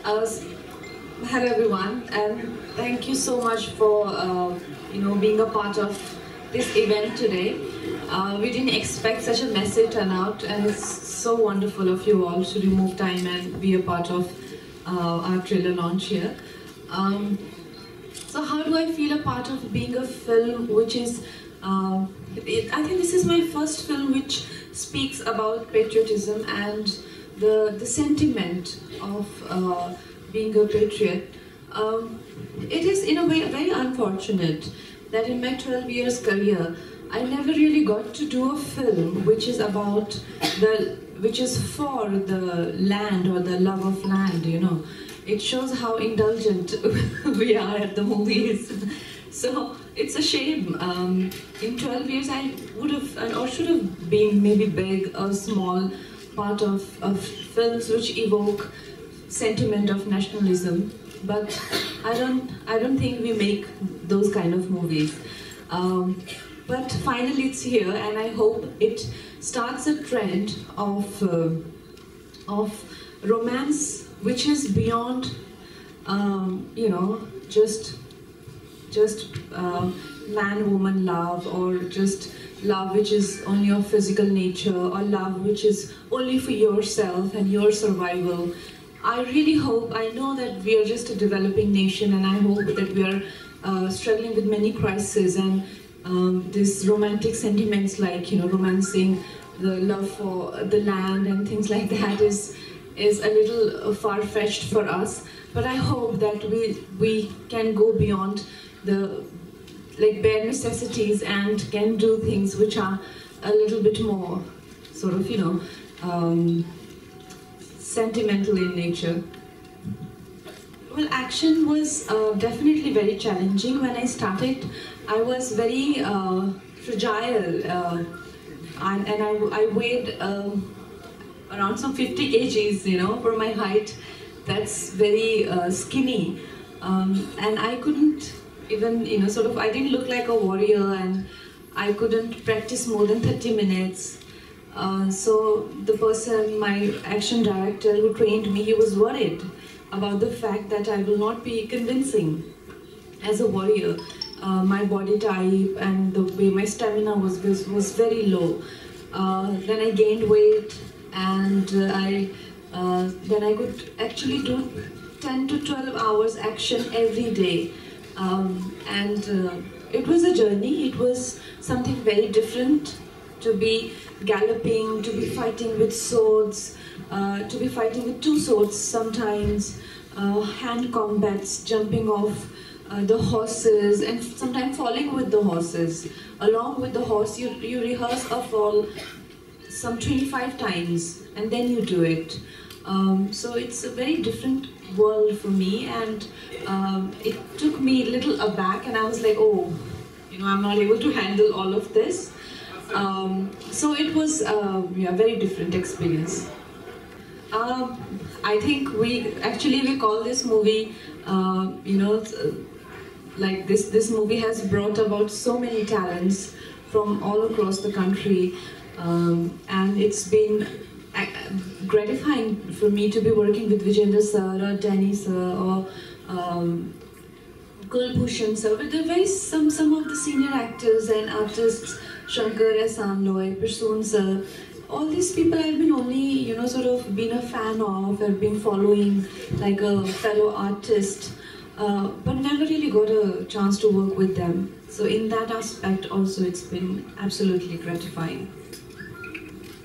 Uh, Hello everyone, and thank you so much for being a part of this event today. We didn't expect such a massive turnout, and it's so wonderful of you all to remove time and be a part of our trailer launch here. So how do I feel a part of being a film which is, I think this is my first film which speaks about patriotism and the sentiment of being a patriot. It is in a way very unfortunate that in my 12 years career, I never really got to do a film which is about which is for the land or the love of land, It shows how indulgent we are at the movies. So it's a shame. In 12 years, I would have or should have been maybe big or small part of films which evoke sentiment of nationalism, but I don't think we make those kind of movies. But finally it's here, and I hope it starts a trend of romance which is beyond just man-woman love, or just love which is only of physical nature, or love which is only for yourself and your survival. I really hope, I know that we are just a developing nation, and I hope that we are struggling with many crises, and these romantic sentiments like, romancing the love for the land and things like that is a little far-fetched for us. But I hope that we can go beyond the bare necessities and can do things which are a little bit more sort of, sentimental in nature. Well, action was definitely very challenging. When I started, I was very fragile, and I weighed around some 50 kgs, for my height. That's very skinny, and I couldn't even, I didn't look like a warrior, and I couldn't practice more than 30 minutes. So the person, my action director who trained me, he was worried about the fact that I will not be convincing as a warrior. My body type and the way my stamina was very low. Then I gained weight, and then I could actually do 10 to 12 hours action every day. It was a journey. It was something very different to be galloping, to be fighting with swords, to be fighting with two swords sometimes, hand combats, jumping off the horses, and sometimes falling with the horses. Along with the horse, you rehearse a fall some 25 times, and then you do it. So it's a very different world for me, and it took me a little aback, and I was like, oh, I'm not able to handle all of this. So it was a very different experience. I think we call this movie, like this movie has brought about so many talents from all across the country, and it's been gratifying for me to be working with Vijayendra sir or Danny sir or Kulbhushan sir, but there were some of the senior actors and artists, Shankar Ehsan Loy, Prasoon sir. All these people I've been only, been a fan of, I've been following like a fellow artist, but never really got a chance to work with them. So in that aspect also, it's been absolutely gratifying.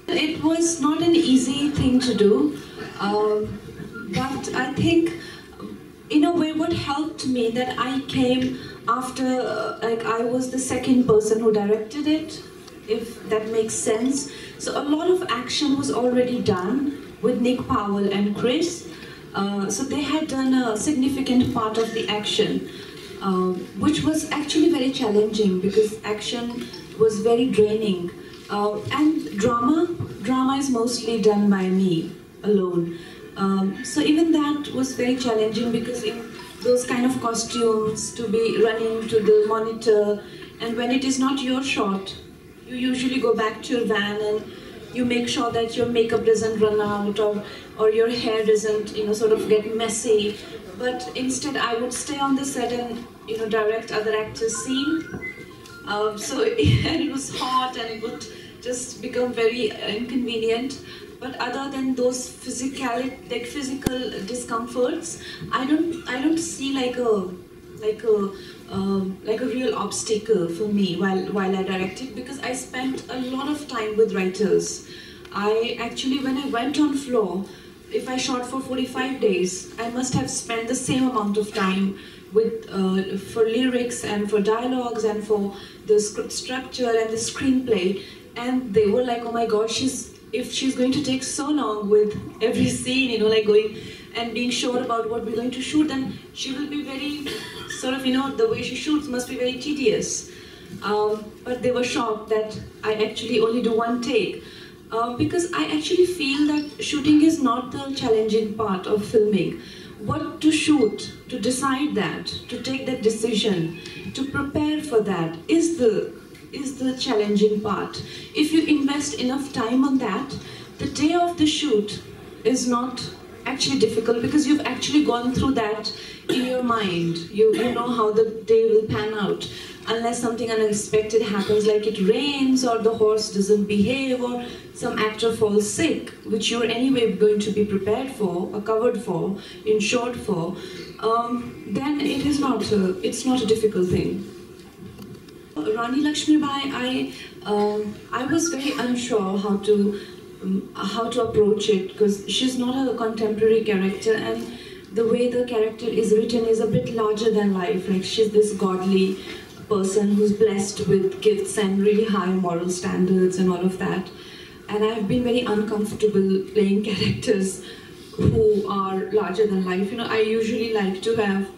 It was not an easy thing to do, but I think in a way what helped me that I came after, I was the second person who directed it, if that makes sense. So a lot of action was already done with Nick Powell and Chris. So they had done a significant part of the action, which was actually very challenging because action was very draining. And drama is mostly done by me alone. So even that was very challenging because in those kind of costumes, to be running to the monitor, and when it is not your shot, you usually go back to your van and you make sure that your makeup doesn't run out, or or your hair doesn't, sort of get messy. But instead, I would stay on the set and, direct other actors' scene. And it was hot, and it would just become very inconvenient. But other than those physical discomforts, I don't see like a real obstacle for me while I directed, because I spent a lot of time with writers. I actually, when I went on floor, if I shot for 45 days, I must have spent the same amount of time with for lyrics and for dialogues and for the script structure and the screenplay. And they were like, oh my God, if she's going to take so long with every scene, like going and being sure about what we're going to shoot, then she will be very sort of, the way she shoots must be very tedious. But they were shocked that I actually only do one take. Because I actually feel that shooting is not the challenging part of filming. What to shoot, to decide that, to take that decision, to prepare for that is the challenging part. If you invest enough time on that, the day of the shoot is not actually difficult, because you've actually gone through that in your mind. You know how the day will pan out. Unless something unexpected happens, like it rains or the horse doesn't behave or some actor falls sick, which you're anyway going to be prepared for, or covered for, insured for, then it's not a difficult thing. Rani Lakshmibai, I was very unsure how to approach it, because she's not a contemporary character, and the way the character is written is a bit larger than life. Like, she's this godly person who's blessed with gifts and really high moral standards and all of that. And I've been very uncomfortable playing characters who are larger than life. I usually like to have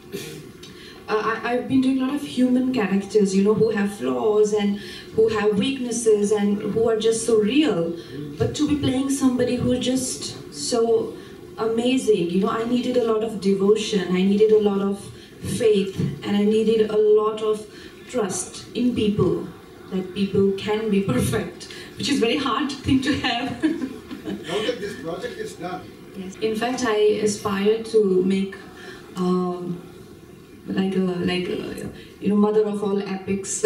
I've been doing a lot of human characters, who have flaws and who have weaknesses and who are just so real. But to be playing somebody who's just so amazing, I needed a lot of devotion, I needed a lot of faith, and I needed a lot of trust in people, that people can be perfect, which is a very hard thing to have. Now that this project is done. Yes. In fact, I aspire to make mother of all epics,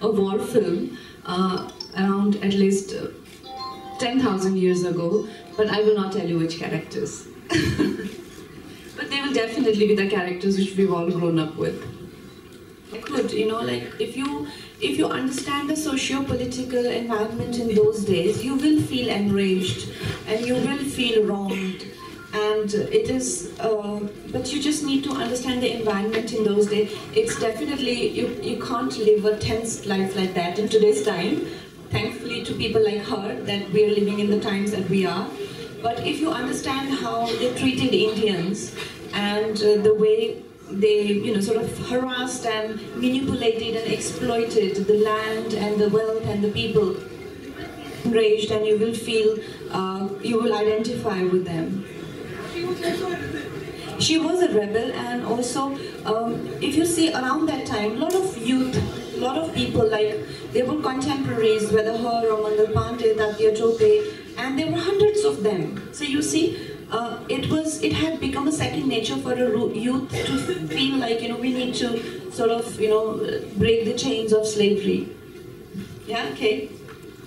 a war film, around at least 10,000 years ago, but I will not tell you which characters. But they will definitely be the characters which we've all grown up with. I could, if you understand the socio-political environment in those days, you will feel enraged and you will feel wronged. And it is, but you just need to understand the environment in those days. It's definitely, you can't live a tense life like that in today's time. Thankfully to people like her, that we are living in the times that we are. But if you understand how they treated Indians and the way they, sort of harassed and manipulated and exploited the land and the wealth and the people, enraged, and you will feel, you will identify with them. She was a rebel, and also, if you see around that time, a lot of youth, a lot of people, like, they were contemporaries, whether her or Mandal Pandey, Tatya Tope, and there were hundreds of them. So you see, it had become a second nature for a youth to feel like, we need to sort of, break the chains of slavery. Yeah, okay.